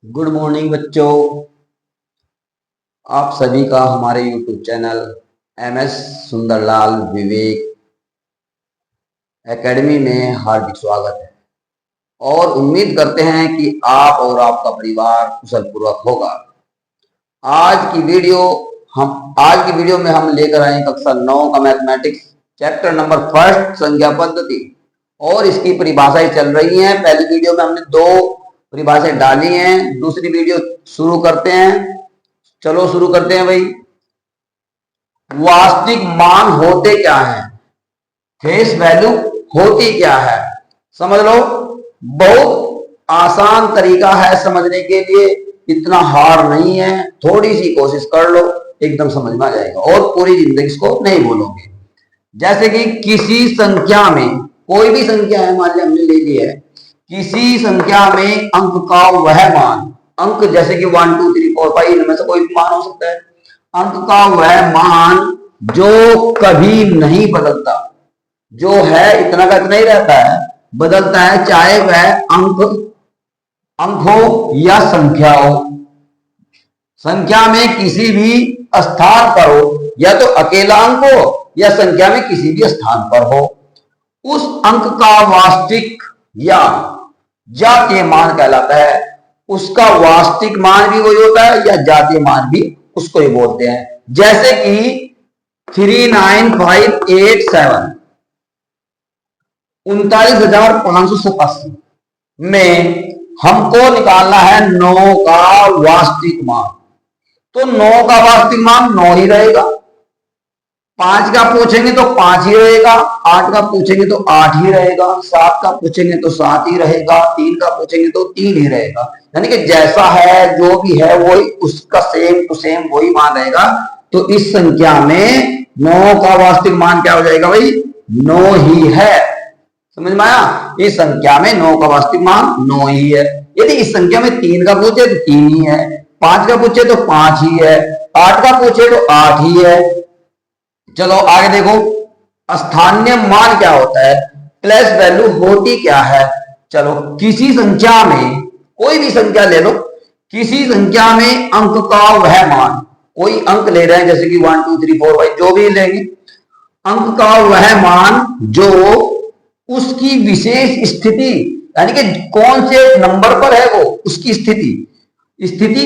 Good morning बच्चों। आप सभी का हमारे YouTube चैनल MS सुंदरलाल विवेक एकेडमी में हार्दिक स्वागत है और उम्मीद करते हैं कि आप और आपका परिवार कुशल पूर्वक होगा। आज की वीडियो में हम लेकर आए कक्षा 9 का मैथमेटिक्स चैप्टर नंबर 1 संख्या पद्धति और इसकी परिभाषाएं चल रही हैं। पहली वीडियो में हमने 2 परिभाषाएं डाली हैं, दूसरी वीडियो शुरू करते हैं। चलो शुरू करते हैं भाई। वास्तविक मान होते क्या है, फेस वैल्यू होती क्या है, समझ लो। बहुत आसान तरीका है समझने के लिए, इतना हार्ड नहीं है। थोड़ी सी कोशिश कर लो, एकदम समझ में आ जाएगा और पूरी जिंदगी इसको नहीं भूलोगे। जैसे कि किसी संख्या में, कोई भी संख्या है, मान लिया हमने ले ली है, किसी संख्या में अंक का वह मान, अंक जैसे कि 1 2 3 4 5 इनमें से कोई भी मान हो सकता है, अंक का वह मान जो कभी नहीं बदलता, जो है इतना का इतना ही रहता है, बदलता है, चाहे वह अंक हो या संख्या हो। संख्या में किसी भी स्थान पर हो, या तो अकेला अंक हो या संख्या में किसी भी स्थान पर हो, उस अंक का वास्तविक या जातीय मान कहलाता है। उसका वास्तविक मान भी वही होता है या जातीय मान भी उसको ही बोलते हैं। जैसे कि 39587 39,587 में हमको निकालना है 9 का वास्तविक मान, तो 9 का वास्तविक मान 9 ही रहेगा। 5 का पूछेंगे तो 5 ही रहेगा, 8 का पूछेंगे तो 8 ही रहेगा, 7 का पूछेंगे तो 7 ही रहेगा, 3 का पूछेंगे तो 3 ही रहेगा। यानी कि जैसा है, जो भी है, वही उसका सेम टू सेम वही मान रहेगा। तो इस संख्या में 9 का वास्तविक मान क्या हो जाएगा भाई? 9 ही है। समझ में आया? इस संख्या में 9 का वास्तविक मान 9 ही है। यदि इस संख्या में 3 का पूछे तो 3 ही है, 5 का पूछे तो 5 ही है, 8 का पूछे तो 8 ही है। चलो आगे देखो, स्थानीय मान क्या होता है, प्लेस वैल्यू होती क्या है। चलो, किसी संख्या में, कोई भी संख्या ले लो, किसी संख्या में अंक का वह मान, कोई अंक ले रहे हैं जैसे कि 1 2 3 4 5 जो भी लेंगे, अंक का वह मान जो उसकी विशेष स्थिति, यानी कि कौन से नंबर पर है वो, उसकी स्थिति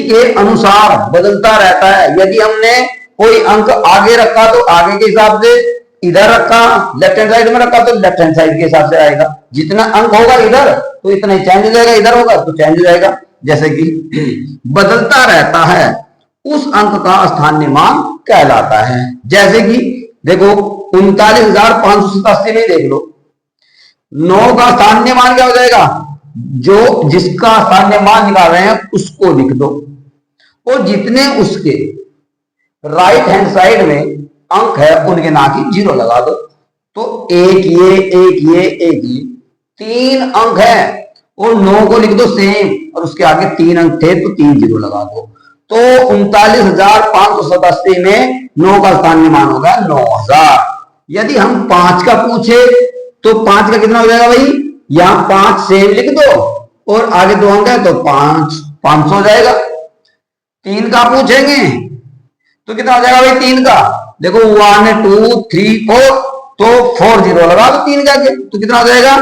के अनुसार बदलता रहता है। यदि हमने कोई अंक आगे रखा तो आगे के हिसाब से, इधर रखा, लेफ्ट हैंड साइड में रखा तो लेफ्ट हैंड साइड के हिसाब से आएगा। जितना अंक होगा इधर तो इतना ही चेंज हो जाएगा, इधर होगा तो चेंज हो जाएगा। जैसे कि बदलता रहता है, उस अंक का स्थानीय मान कहलाता है। जैसे कि देखो 39,587 में देख लो, 9 का स्थानीय मान क्या हो जाएगा? जो जिसका स्थानीय मान निकाल रहे हैं उसको लिख दो, और जितने उसके राइट हैंड साइड में अंक है उनके ना की 0 लगा दो। तो एक ये 3 अंक है और 9 को लिख दो सेम, और उसके आगे 3 अंक थे तो 3 0 लगा दो। तो 39,587 में 9 का स्थानीय मान होगा 9,000। यदि हम 5 का पूछे तो 5 का कितना हो जाएगा भाई? यहां 5 सेम लिख दो और आगे 2 अंक है तो 500 हो जाएगा। 3 का पूछेंगे तो कितना हो जाएगा भाई? 3 का देखो 1 2 3 4, तो 4 0 लगा दो 3 के आगे, तो कितना हो जाएगा?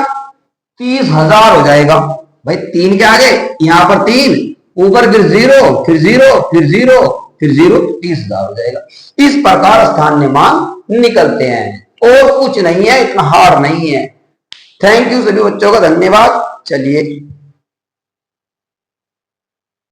30,000 हो जाएगा भाई। 3 के आगे यहां पर 3, ऊपर फिर 0 फिर 0 फिर 0 फिर 0, 30,000 हो जाएगा। इस प्रकार स्थानीय मान निकलते हैं और कुछ नहीं है, इतना हार्ड नहीं है। थैंक यू सभी बच्चों का, धन्यवाद। चलिए